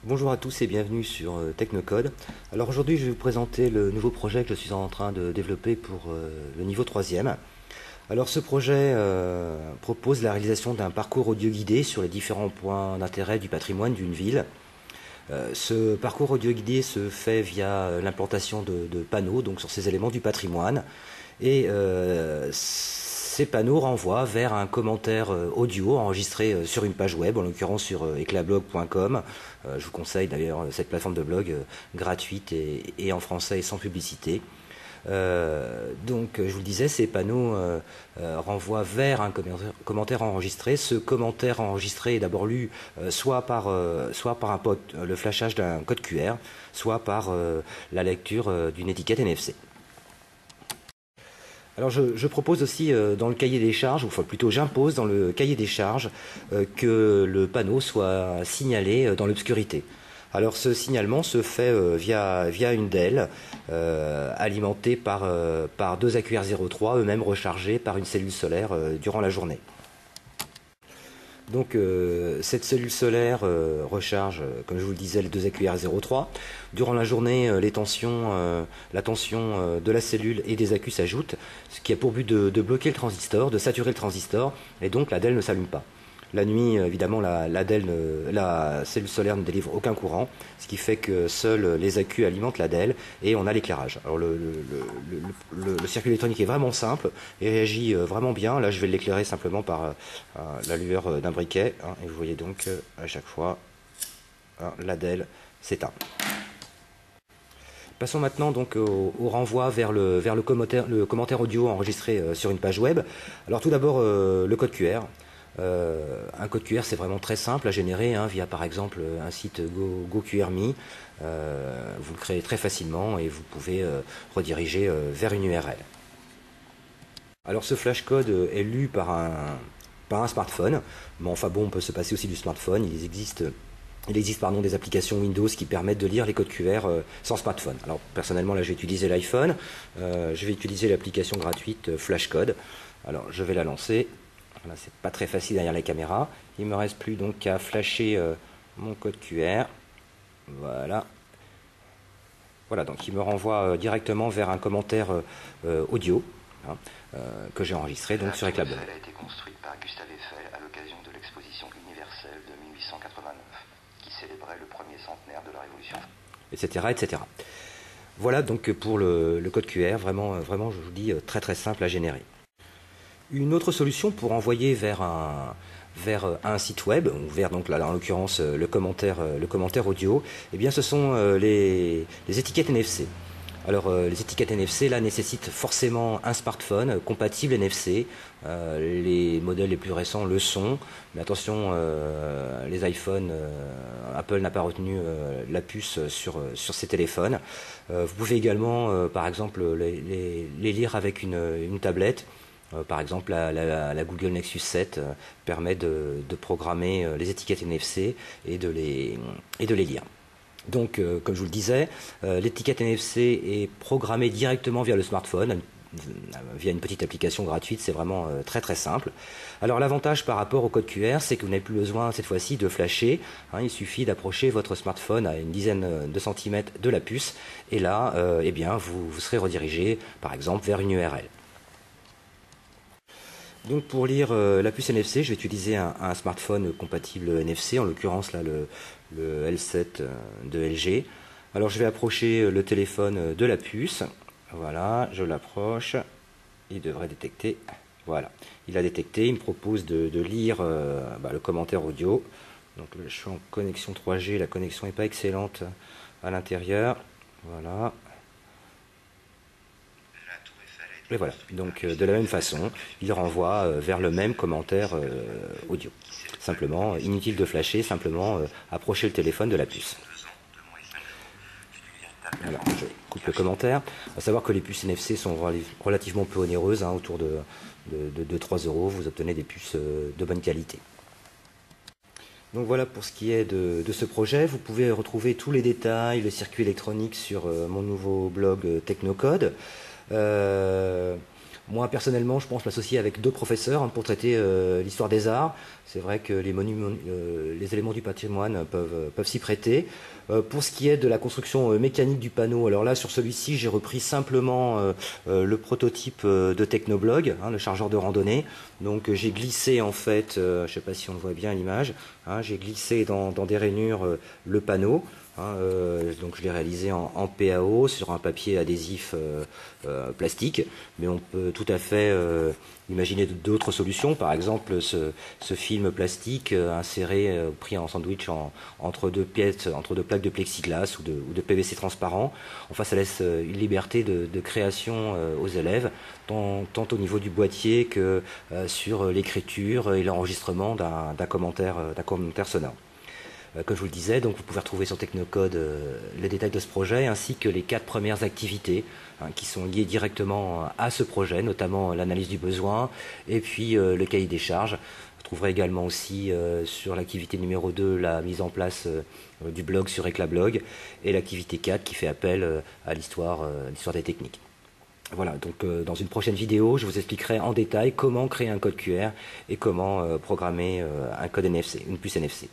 Bonjour à tous et bienvenue sur Technocode. Alors aujourd'hui je vais vous présenter le nouveau projet que je suis en train de développer pour le niveau 3e. Alors ce projet propose la réalisation d'un parcours audio guidé sur les différents points d'intérêt du patrimoine d'une ville. Ce parcours audio guidé se fait via l'implantation de panneaux donc sur ces éléments du patrimoine et ces panneaux renvoient vers un commentaire audio enregistré sur une page web, en l'occurrence sur eclatblog.com. Je vous conseille d'ailleurs cette plateforme de blog gratuite et en français et sans publicité. Donc, je vous le disais, ces panneaux renvoient vers un commentaire enregistré. Ce commentaire enregistré est d'abord lu soit par le flashage d'un code QR, soit par la lecture d'une étiquette NFC. Alors je propose aussi dans le cahier des charges, ou enfin plutôt j'impose dans le cahier des charges que le panneau soit signalé dans l'obscurité. Alors ce signalement se fait via une DEL alimentée par deux AQR03, eux-mêmes rechargés par une cellule solaire durant la journée. Donc cette cellule solaire recharge, comme je vous le disais, les deux AQR03. Durant la journée, la tension de la cellule et des accus s'ajoute, ce qui a pour but de bloquer le transistor, de saturer le transistor, et donc la DEL ne s'allume pas. La nuit, évidemment, la cellule solaire ne délivre aucun courant, ce qui fait que seuls les accus alimentent la DEL et on a l'éclairage. Alors le circuit électronique est vraiment simple et réagit vraiment bien. Là, je vais l'éclairer simplement par la lueur d'un briquet. Et vous voyez donc à chaque fois, la DEL s'éteint. Passons maintenant donc au renvoi vers le commentaire audio enregistré sur une page web. Alors tout d'abord, le code QR. Un code QR, c'est vraiment très simple à générer via par exemple un site GoQRMe. Vous le créez très facilement et vous pouvez rediriger vers une URL. Alors ce flashcode est lu par un smartphone, mais enfin bon, on peut se passer aussi du smartphone. Il existe des applications Windows qui permettent de lire les codes QR sans smartphone. Alors personnellement, là, je vais utiliser l'iPhone. Je vais utiliser l'application gratuite Flashcode. Alors je vais la lancer. Voilà, c'est pas très facile derrière la caméra. Il me reste plus donc qu'à flasher mon code QR. Voilà. Voilà, donc il me renvoie directement vers un commentaire audio que j'ai enregistré donc sur Eclatblog. Elle a été construite par Gustave Eiffel à l'occasion de l'exposition universelle de 1889, qui célébrait le premier centenaire de la Révolution. Etc., etc. Voilà donc pour le code QR, vraiment, je vous dis, très très simple à générer. Une autre solution pour envoyer vers un site web, ou vers donc là en l'occurrence le commentaire audio, eh bien ce sont les étiquettes NFC. Alors les étiquettes NFC là nécessitent forcément un smartphone compatible NFC. Les modèles les plus récents le sont, mais attention, les iPhones, Apple n'a pas retenu la puce sur ces téléphones. Vous pouvez également par exemple les lire avec une tablette. Par exemple, la Google Nexus 7 permet de programmer les étiquettes NFC et de les lire. Donc, comme je vous le disais, l'étiquette NFC est programmée directement via le smartphone, via une petite application gratuite. C'est vraiment très très simple. Alors l'avantage par rapport au code QR, c'est que vous n'avez plus besoin cette fois-ci de flasher. Il suffit d'approcher votre smartphone à une dizaine de centimètres de la puce, et là, eh bien, vous serez redirigé, par exemple, vers une URL. Donc pour lire la puce NFC, je vais utiliser un smartphone compatible NFC, en l'occurrence là le L7 de LG. Alors je vais approcher le téléphone de la puce. Voilà, je l'approche. Il devrait détecter. Voilà, il a détecté. Il me propose de lire le commentaire audio. Donc je suis en connexion 3G, la connexion n'est pas excellente à l'intérieur. Voilà. Et voilà, donc de la même façon, il renvoie vers le même commentaire audio. Simplement, inutile de flasher, simplement approcher le téléphone de la puce. Alors, je coupe le commentaire. À savoir que les puces NFC sont relativement peu onéreuses, autour de 3 €, vous obtenez des puces de bonne qualité. Donc voilà pour ce qui est de ce projet. Vous pouvez retrouver tous les détails, le circuit électronique sur mon nouveau blog Technocode. Moi, personnellement, je pense l'associer avec d'autres professeurs pour traiter l'histoire des arts. C'est vrai que les monuments, les éléments du patrimoine peuvent s'y prêter. Pour ce qui est de la construction mécanique du panneau, alors là, sur celui-ci, j'ai repris simplement le prototype de Technoblog, le chargeur de randonnée. Donc, j'ai glissé, en fait, je ne sais pas si on le voit bien à l'image, j'ai glissé dans des rainures le panneau. Donc je l'ai réalisé en PAO sur un papier adhésif plastique, mais on peut tout à fait imaginer d'autres solutions. Par exemple, ce film plastique inséré, pris en sandwich entre deux pièces, entre deux plaques de plexiglas ou de PVC transparent. Enfin, ça laisse une liberté de création aux élèves, tant au niveau du boîtier que sur l'écriture et l'enregistrement d'un commentaire sonore. Comme je vous le disais, donc vous pouvez retrouver sur Technocode les détails de ce projet ainsi que les 4 premières activités qui sont liées directement à ce projet, notamment l'analyse du besoin et puis le cahier des charges. Vous trouverez également aussi sur l'activité numéro 2 la mise en place du blog sur Eclablog et l'activité 4 qui fait appel à l'histoire des techniques. Voilà, donc dans une prochaine vidéo, je vous expliquerai en détail comment créer un code QR et comment programmer un code NFC, une puce NFC.